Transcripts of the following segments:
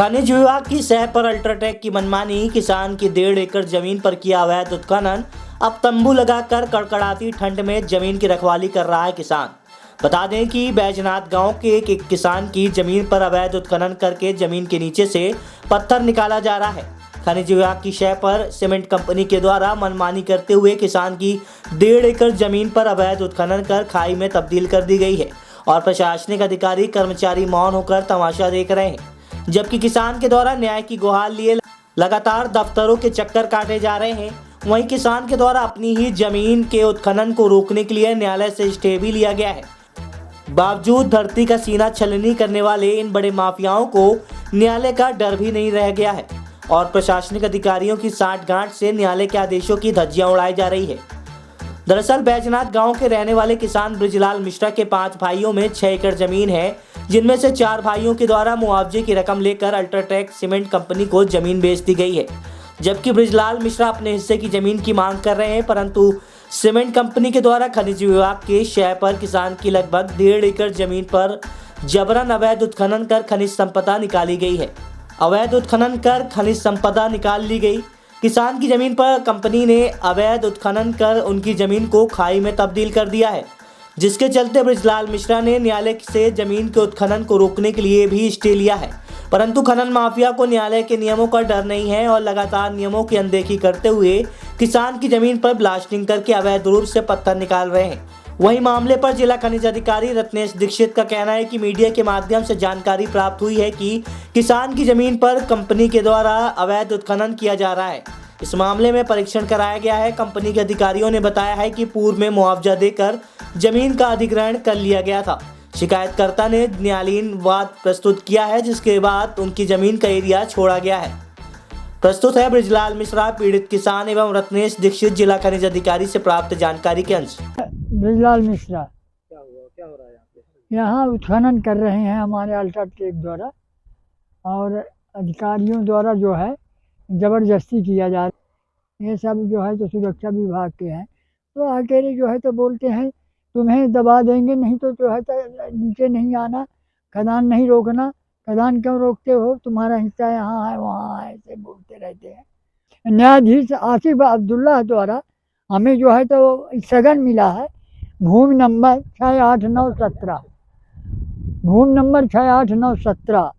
खनिज विभाग की सह पर अल्ट्राटेक की मनमानी, किसान की 1.5 एकड़ जमीन पर किया अवैध उत्खनन। अब तंबू लगाकर कड़कड़ाती ठंड में जमीन की रखवाली कर रहा है किसान। बता दें कि बैजनाथ गांव के एक किसान की जमीन पर अवैध उत्खनन करके जमीन के नीचे से पत्थर निकाला जा रहा है। खनिज विभाग की शय पर सीमेंट कंपनी के द्वारा मनमानी करते हुए किसान की 1.5 एकड़ जमीन पर अवैध उत्खनन कर खाई में तब्दील कर दी गई है और प्रशासनिक अधिकारी कर्मचारी मौन होकर तमाशा देख रहे हैं, जबकि किसान के द्वारा न्याय की गुहार लिए लगातार दफ्तरों के चक्कर काटे जा रहे हैं। वहीं किसान के द्वारा अपनी ही जमीन के उत्खनन को रोकने के लिए न्यायालय से स्टे भी लिया गया है। बावजूद धरती का सीना छलनी करने वाले इन बड़े माफियाओं को न्यायालय का डर भी नहीं रह गया है और प्रशासनिक अधिकारियों की साठगांठ से न्यायालय के आदेशों की धज्जियां उड़ाई जा रही है। दरअसल बैजनाथ गांव के रहने वाले किसान बृजलाल मिश्रा के 5 भाइयों में 6 एकड़ जमीन है, जिनमें से 4 भाइयों के द्वारा मुआवजे की रकम लेकर अल्ट्राटेक सीमेंट कंपनी को जमीन बेच दी गई है, जबकि बृजलाल मिश्रा अपने हिस्से की जमीन की मांग कर रहे हैं, परंतु सीमेंट कंपनी के द्वारा खनिज विभाग के शय पर किसान की लगभग 1.5 एकड़ जमीन पर जबरन अवैध उत्खनन कर खनिज संपदा निकाली गई है। अवैध उत्खनन कर खनिज संपदा निकाल ली गई। किसान की जमीन पर कंपनी ने अवैध उत्खनन कर उनकी जमीन को खाई में तब्दील कर दिया है, जिसके चलते बृजलाल मिश्रा ने न्यायालय से जमीन के उत्खनन को रोकने के लिए भी स्टे लिया है, परंतु खनन माफिया को न्यायालय के नियमों का डर नहीं है और लगातार नियमों की अनदेखी करते हुए किसान की जमीन पर ब्लास्टिंग करके अवैध रूप से पत्थर निकाल रहे हैं। वहीं मामले पर जिला खनिज अधिकारी रत्नेश दीक्षित का कहना है कि मीडिया के माध्यम से जानकारी प्राप्त हुई है कि किसान की जमीन पर कंपनी के द्वारा अवैध उत्खनन किया जा रहा है। इस मामले में परीक्षण कराया गया है। कंपनी के अधिकारियों ने बताया है कि पूर्व में मुआवजा देकर जमीन का अधिग्रहण कर लिया गया था। शिकायतकर्ता ने न्यायालयीन वाद प्रस्तुत किया है, जिसके बाद उनकी जमीन का एरिया छोड़ा गया है। प्रस्तुत है बृजलाल मिश्रा, पीड़ित किसान एवं रत्नेश दीक्षित, जिला खनिज अधिकारी से प्राप्त जानकारी के अंश। बृजलाल मिश्रा क्या हुआ, क्या हो रहा है यहाँ पे? यहाँ उत्खनन कर रहे हैं हमारे अल्ट्राटेक द्वारा और अधिकारियों द्वारा जो है ज़बरदस्ती किया जा रहा है। ये सब जो है तो सुरक्षा विभाग के हैं, तो आके जो है तो बोलते हैं तुम्हें दबा देंगे, नहीं तो है तो नीचे नहीं आना, खदान नहीं रोकना, खदान क्यों रोकते हो, तुम्हारा हिस्सा यहाँ है वहाँ है, ऐसे बोलते रहते हैं। न्यायाधीश आसिफ अब्दुल्ला द्वारा हमें जो है तो स्थगन मिला है। भूमि नंबर 68917, भूमि नंबर 68917,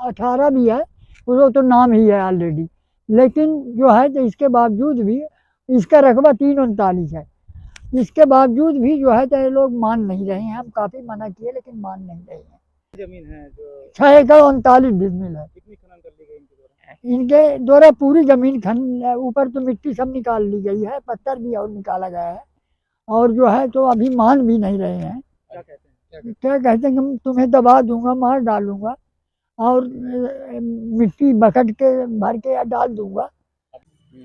18 भी है, वो तो नाम ही है ऑलरेडी, लेकिन जो है तो इसके बावजूद भी इसका रकबा 339 है। इसके बावजूद भी जो है तो ये लोग मान नहीं रहे हैं। हम काफ़ी मना किए लेकिन मान नहीं रहे हैं। जमीन है जो 6 एकड़ 39 डिसमिल है। कितनी खनन कर ली गई इनके द्वारा? इनके द्वारा पूरी जमीन ऊपर तो मिट्टी सब निकाल ली गई है, पत्थर भी और निकाला गया है, और जो है तो अभी मान भी नहीं रहे हैं। क्या कहते हैं, क्या कहते हैं कि मैं तुम्हें दबा दूंगा, मार डालूंगा और मिट्टी बकट के भर के डाल दूंगा।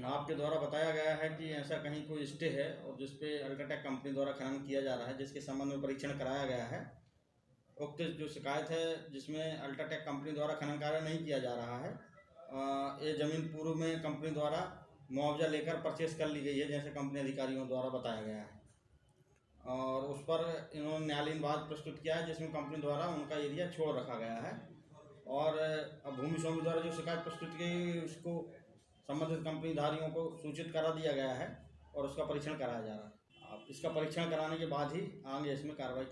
आपके द्वारा बताया गया है कि ऐसा कहीं कोई स्टे है और जिसपे अल्ट्राटेक कंपनी द्वारा खनन किया जा रहा है, जिसके संबंध में परीक्षण कराया गया है। उक्त जो शिकायत है जिसमें अल्ट्राटेक कंपनी द्वारा खनन कार्य नहीं किया जा रहा है, ये जमीन पूर्व में कंपनी द्वारा मुआवजा लेकर परचेस कर ली गई है, जैसे कंपनी अधिकारियों द्वारा बताया गया है, और उस पर इन्होंने न्यायालयीन वाद प्रस्तुत किया है, जिसमें कंपनी द्वारा उनका एरिया छोड़ रखा गया है। और अब भूमि स्वामी द्वारा जो शिकायत प्रस्तुत की गई उसको संबंधित कंपनीधारियों को सूचित करा दिया गया है और उसका परीक्षण कराया जा रहा है। अब इसका परीक्षण कराने के बाद ही आगे इसमें कार्रवाई